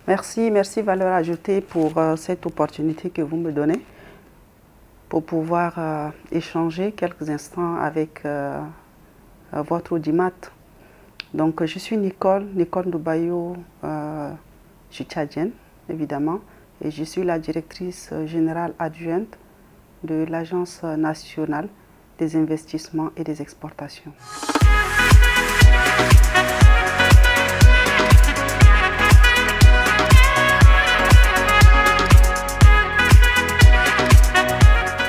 Merci Valeur Ajoutée pour cette opportunité que vous me donnez pour pouvoir échanger quelques instants avec votre audimat. Donc je suis Nicole Ndubayo, je suis tchadienne évidemment et je suis la directrice générale adjointe de l'Agence nationale des investissements et des exportations.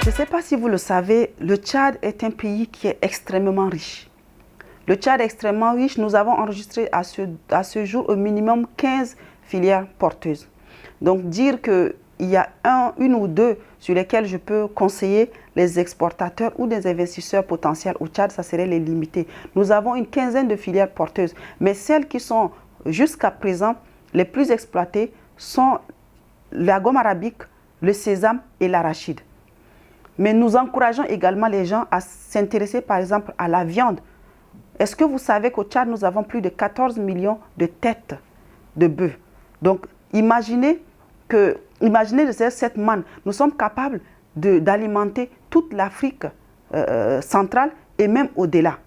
Je ne sais pas si vous le savez, le Tchad est un pays qui est extrêmement riche. Le Tchad est extrêmement riche. Nous avons enregistré à ce jour au minimum 15 filières porteuses. Donc dire qu'il y a une ou deux sur lesquelles je peux conseiller les exportateurs ou des investisseurs potentiels au Tchad, ça serait les limiter. Nous avons une quinzaine de filières porteuses, mais celles qui sont jusqu'à présent les plus exploitées sont la gomme arabique, le sésame et l'arachide. Mais nous encourageons également les gens à s'intéresser par exemple à la viande. Est-ce que vous savez qu'au Tchad, nous avons plus de 14 millions de têtes de bœuf? Donc, imaginez de cette manne, nous sommes capables d'alimenter toute l'Afrique centrale et même au-delà.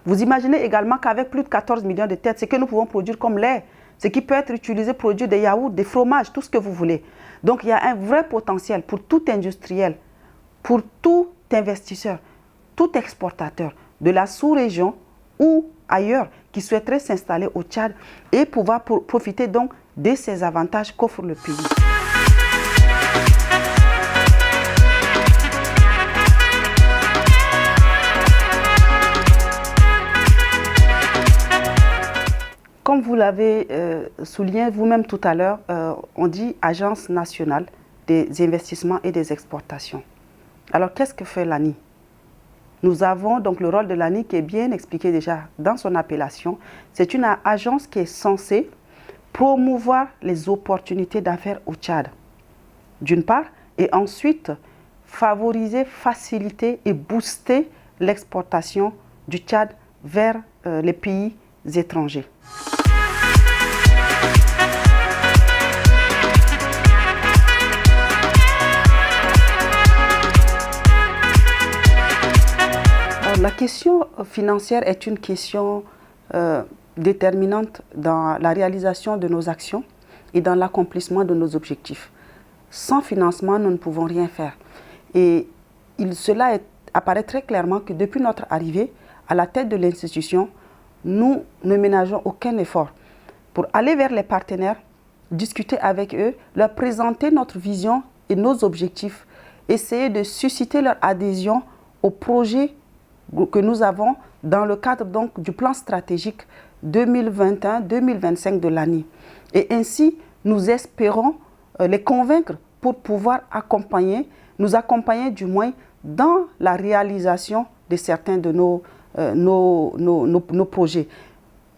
Vous imaginez également qu'avec plus de 14 millions de têtes, ce que nous pouvons produire comme lait, ce qui peut être utilisé pour produire des yaourts, des fromages, tout ce que vous voulez. Donc, il y a un vrai potentiel pour tout industriel, pour tout investisseur, tout exportateur de la sous-région ou ailleurs qui souhaiterait s'installer au Tchad et pouvoir profiter donc de ces avantages qu'offre le pays. Comme vous l'avez souligné vous-même tout à l'heure, on dit Agence nationale des investissements et des exportations. Alors, qu'est-ce que fait l'ANI? Nous avons donc le rôle de l'ANI qui est bien expliqué déjà dans son appellation. C'est une agence qui est censée promouvoir les opportunités d'affaires au Tchad, d'une part, et ensuite favoriser, faciliter et booster l'exportation du Tchad vers les pays étrangers. La question financière est une question déterminante dans la réalisation de nos actions et dans l'accomplissement de nos objectifs. Sans financement, nous ne pouvons rien faire. Et cela apparaît très clairement que depuis notre arrivée à la tête de l'institution, nous ne ménageons aucun effort pour aller vers les partenaires, discuter avec eux, leur présenter notre vision et nos objectifs, essayer de susciter leur adhésion au projet que nous avons dans le cadre donc du plan stratégique 2021-2025 de l'ANI. Et ainsi, nous espérons les convaincre pour pouvoir nous accompagner du moins dans la réalisation de certains de nos projets.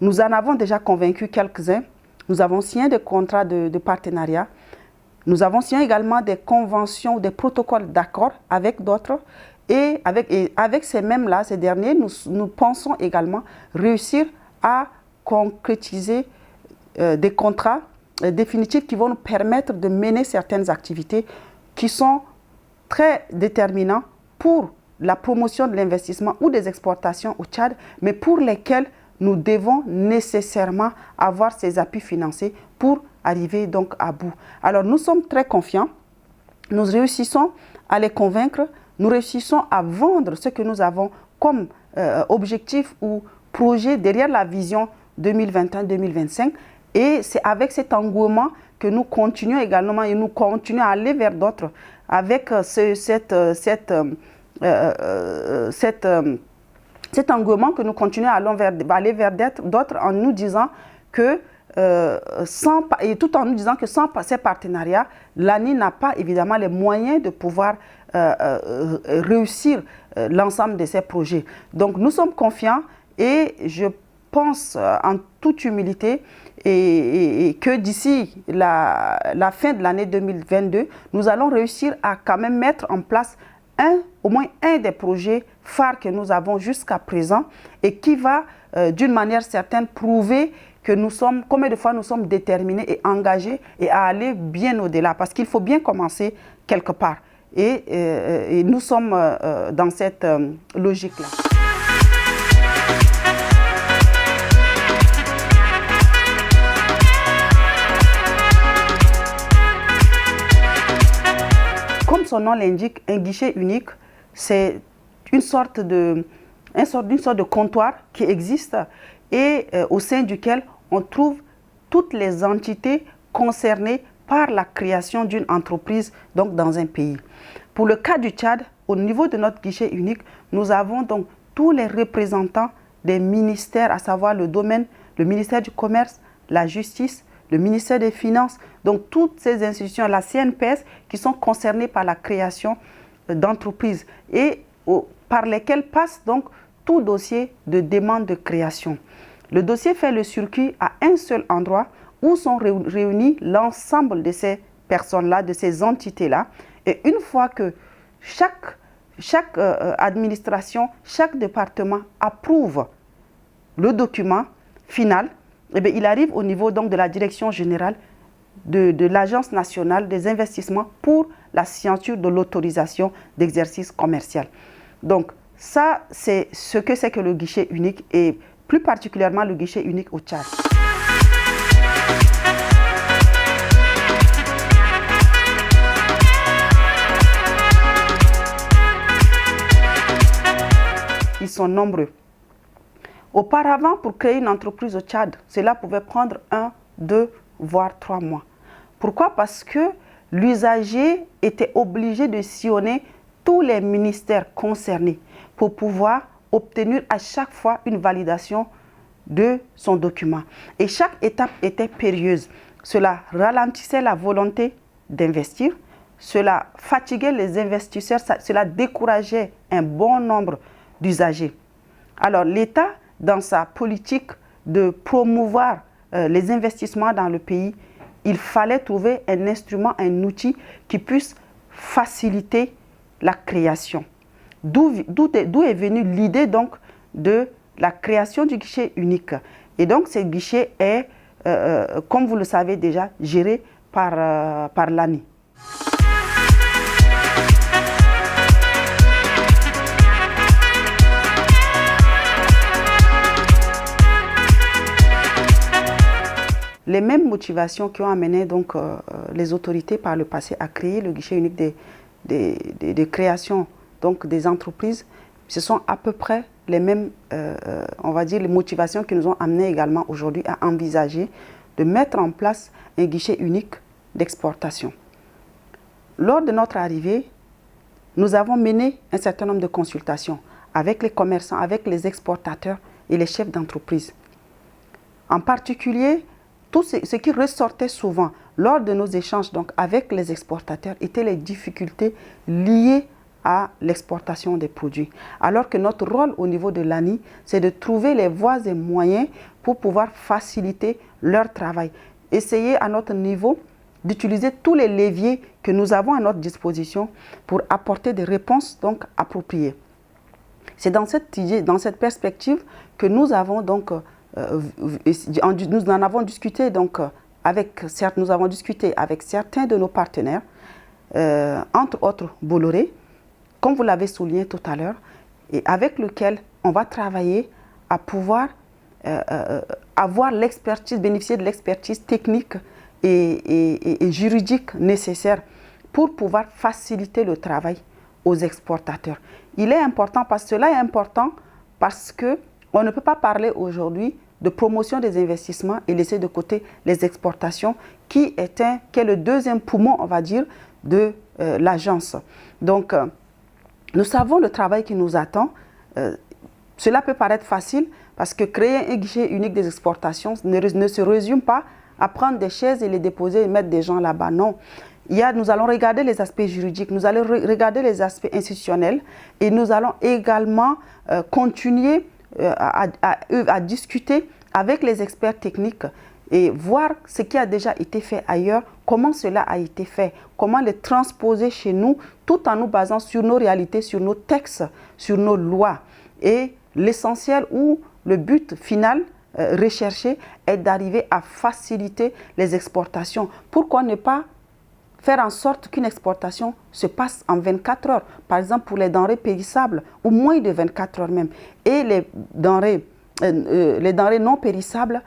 Nous en avons déjà convaincu quelques-uns. Nous avons signé des contrats de partenariat. Nous avons signé également des conventions, des protocoles d'accord avec d'autres. Et avec ces mêmes-là, ces derniers, nous pensons également réussir à concrétiser des contrats définitifs qui vont nous permettre de mener certaines activités qui sont très déterminants pour la promotion de l'investissement ou des exportations au Tchad, mais pour lesquelles nous devons nécessairement avoir ces appuis financiers pour arriver donc à bout. Alors nous sommes très confiants, nous réussissons à les convaincre, nous réussissons à vendre ce que nous avons comme objectif ou projet derrière la vision 2021-2025. Et c'est avec cet engouement que nous continuons également et nous continuons à aller vers d'autres avec cet engouement que nous continuons à aller vers d'autres en nous disant que tout en nous disant que sans ces partenariats, l'ANI n'a pas évidemment les moyens de pouvoir réussir l'ensemble de ces projets. Donc nous sommes confiants et je pense en toute humilité et que d'ici la fin de l'année 2022, nous allons réussir à quand même mettre en place au moins un des projets phares que nous avons jusqu'à présent et qui va d'une manière certaine prouver que nous sommes, combien de fois nous sommes déterminés et engagés et à aller bien au-delà, parce qu'il faut bien commencer quelque part. Et nous sommes dans cette logique-là. Comme son nom l'indique, un guichet unique, c'est une sorte de comptoir qui existe et au sein duquel on trouve toutes les entités concernées par la création d'une entreprise donc dans un pays. Pour le cas du Tchad, au niveau de notre guichet unique, nous avons donc tous les représentants des ministères, à savoir le ministère du Commerce, la Justice, le ministère des Finances, donc toutes ces institutions, la CNPS, qui sont concernées par la création d'entreprises et par lesquelles passe donc tout dossier de demande de création. Le dossier fait le circuit à un seul endroit où sont réunis l'ensemble de ces personnes-là, de ces entités-là. Et une fois que chaque administration, chaque département approuve le document final, eh bien, il arrive au niveau donc de la direction générale de l'Agence nationale des investissements pour la signature de l'autorisation d'exercice commercial. Donc, ça, c'est ce que c'est que le guichet unique et plus particulièrement le guichet unique au Tchad. Ils sont nombreux. Auparavant, pour créer une entreprise au Tchad, cela pouvait prendre 1, 2, voire 3 mois. Pourquoi? Parce que l'usager était obligé de sillonner tous les ministères concernés pour pouvoir obtenir à chaque fois une validation de son document. Et chaque étape était périlleuse. Cela ralentissait la volonté d'investir, cela fatiguait les investisseurs, cela décourageait un bon nombre d'usagers. Alors l'État, dans sa politique de promouvoir les investissements dans le pays, il fallait trouver un instrument, un outil qui puisse faciliter la création. D'où est venue l'idée donc de la création du guichet unique. Et donc ce guichet est, comme vous le savez déjà, géré par l'ANI. Les mêmes motivations qui ont amené donc, les autorités par le passé à créer le guichet unique de création donc, des entreprises, ce sont à peu près les mêmes, on va dire, les motivations qui nous ont amené également aujourd'hui à envisager de mettre en place un guichet unique d'exportation. Lors de notre arrivée, nous avons mené un certain nombre de consultations avec les commerçants, avec les exportateurs et les chefs d'entreprise. En particulier, tout ce qui ressortait souvent lors de nos échanges donc, avec les exportateurs étaient les difficultés liées à l'exportation des produits. Alors que notre rôle au niveau de l'ANI, c'est de trouver les voies et moyens pour pouvoir faciliter leur travail. Essayer à notre niveau d'utiliser tous les leviers que nous avons à notre disposition pour apporter des réponses donc, appropriées. C'est dans cette idée, dans cette perspective que nous avons donc nous en avons discuté donc avec certains de nos partenaires, entre autres Bolloré, comme vous l'avez souligné tout à l'heure, et avec lequel on va travailler à pouvoir avoir l'expertise, bénéficier de l'expertise technique et juridique nécessaire pour pouvoir faciliter le travail aux exportateurs. Cela est important parce que on ne peut pas parler aujourd'hui de promotion des investissements et laisser de côté les exportations qui est le deuxième poumon, on va dire, de l'agence. Donc, nous savons le travail qui nous attend. Cela peut paraître facile parce que créer un guichet unique des exportations ne se résume pas à prendre des chaises et les déposer et mettre des gens là-bas. Non. Nous allons regarder les aspects juridiques, nous allons regarder les aspects institutionnels et nous allons également continuer à discuter avec les experts techniques et voir ce qui a déjà été fait ailleurs, comment cela a été fait, comment les transposer chez nous, tout en nous basant sur nos réalités, sur nos textes, sur nos lois. Et l'essentiel ou le but final recherché est d'arriver à faciliter les exportations. Pourquoi ne pas faire en sorte qu'une exportation se passe en 24 heures, par exemple pour les denrées périssables, ou moins de 24 heures même, et les denrées non périssables,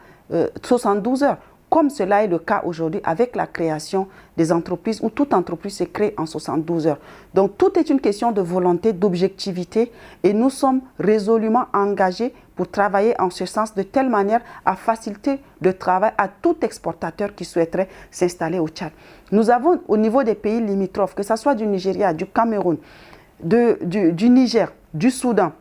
72 heures, comme cela est le cas aujourd'hui avec la création des entreprises, où toute entreprise se crée en 72 heures. Donc tout est une question de volonté, d'objectivité, et nous sommes résolument engagés pour travailler en ce sens de telle manière à faciliter le travail à tout exportateur qui souhaiterait s'installer au Tchad. Nous avons au niveau des pays limitrophes, que ce soit du Nigeria, du Cameroun, du Niger, du Soudan,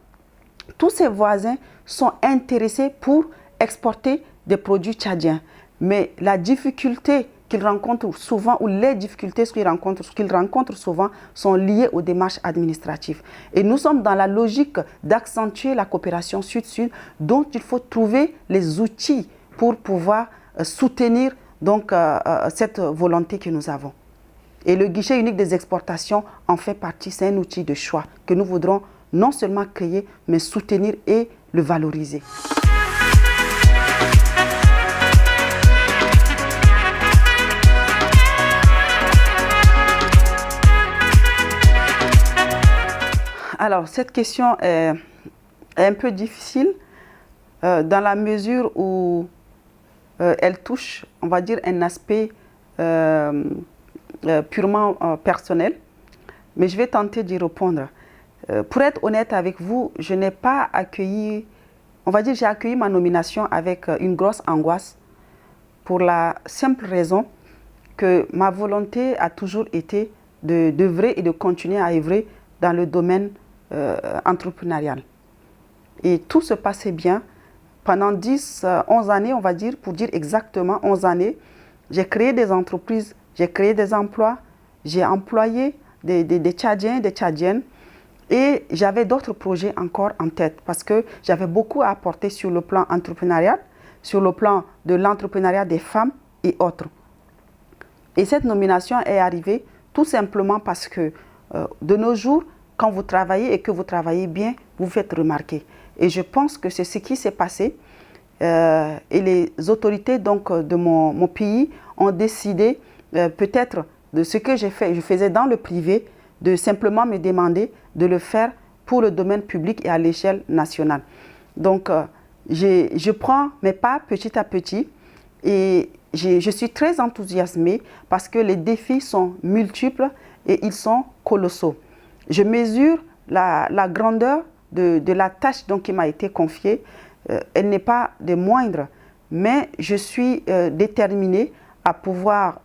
tous ces voisins sont intéressés pour exporter des produits tchadiens. Mais la difficulté qu'ils rencontrent souvent, ou les difficultés qu'ils rencontrent souvent, sont liées aux démarches administratives. Et nous sommes dans la logique d'accentuer la coopération sud-sud, dont il faut trouver les outils pour pouvoir soutenir donc, cette volonté que nous avons. Et le guichet unique des exportations en fait partie, c'est un outil de choix que nous voudrons non seulement créer, mais soutenir et le valoriser. Alors, cette question est un peu difficile dans la mesure où elle touche, on va dire, un aspect purement personnel, mais je vais tenter d'y répondre. Pour être honnête avec vous, je n'ai pas accueilli, on va dire, j'ai accueilli ma nomination avec une grosse angoisse pour la simple raison que ma volonté a toujours été d'œuvrer et de continuer à œuvrer dans le domaine entrepreneurial. Et tout se passait bien. Pendant 10, 11 années, on va dire, pour dire exactement 11 années, j'ai créé des entreprises, j'ai créé des emplois, j'ai employé des Tchadiens, des Tchadiennes, et j'avais d'autres projets encore en tête parce que j'avais beaucoup à apporter sur le plan entrepreneurial, sur le plan de l'entrepreneuriat des femmes et autres. Et cette nomination est arrivée tout simplement parce que de nos jours, quand vous travaillez et que vous travaillez bien, vous vous faites remarquer. Et je pense que c'est ce qui s'est passé. Et les autorités donc, de mon pays ont décidé peut-être de ce que je faisais dans le privé, de simplement me demander de le faire pour le domaine public et à l'échelle nationale. Donc, je prends mes pas petit à petit et je suis très enthousiasmée parce que les défis sont multiples et ils sont colossaux. Je mesure la grandeur de la tâche donc, qui m'a été confiée. Elle n'est pas des moindres, mais je suis déterminée à pouvoir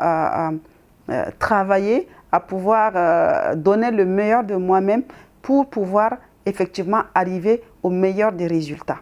travailler, à pouvoir donner le meilleur de moi-même pour pouvoir effectivement arriver au meilleur des résultats.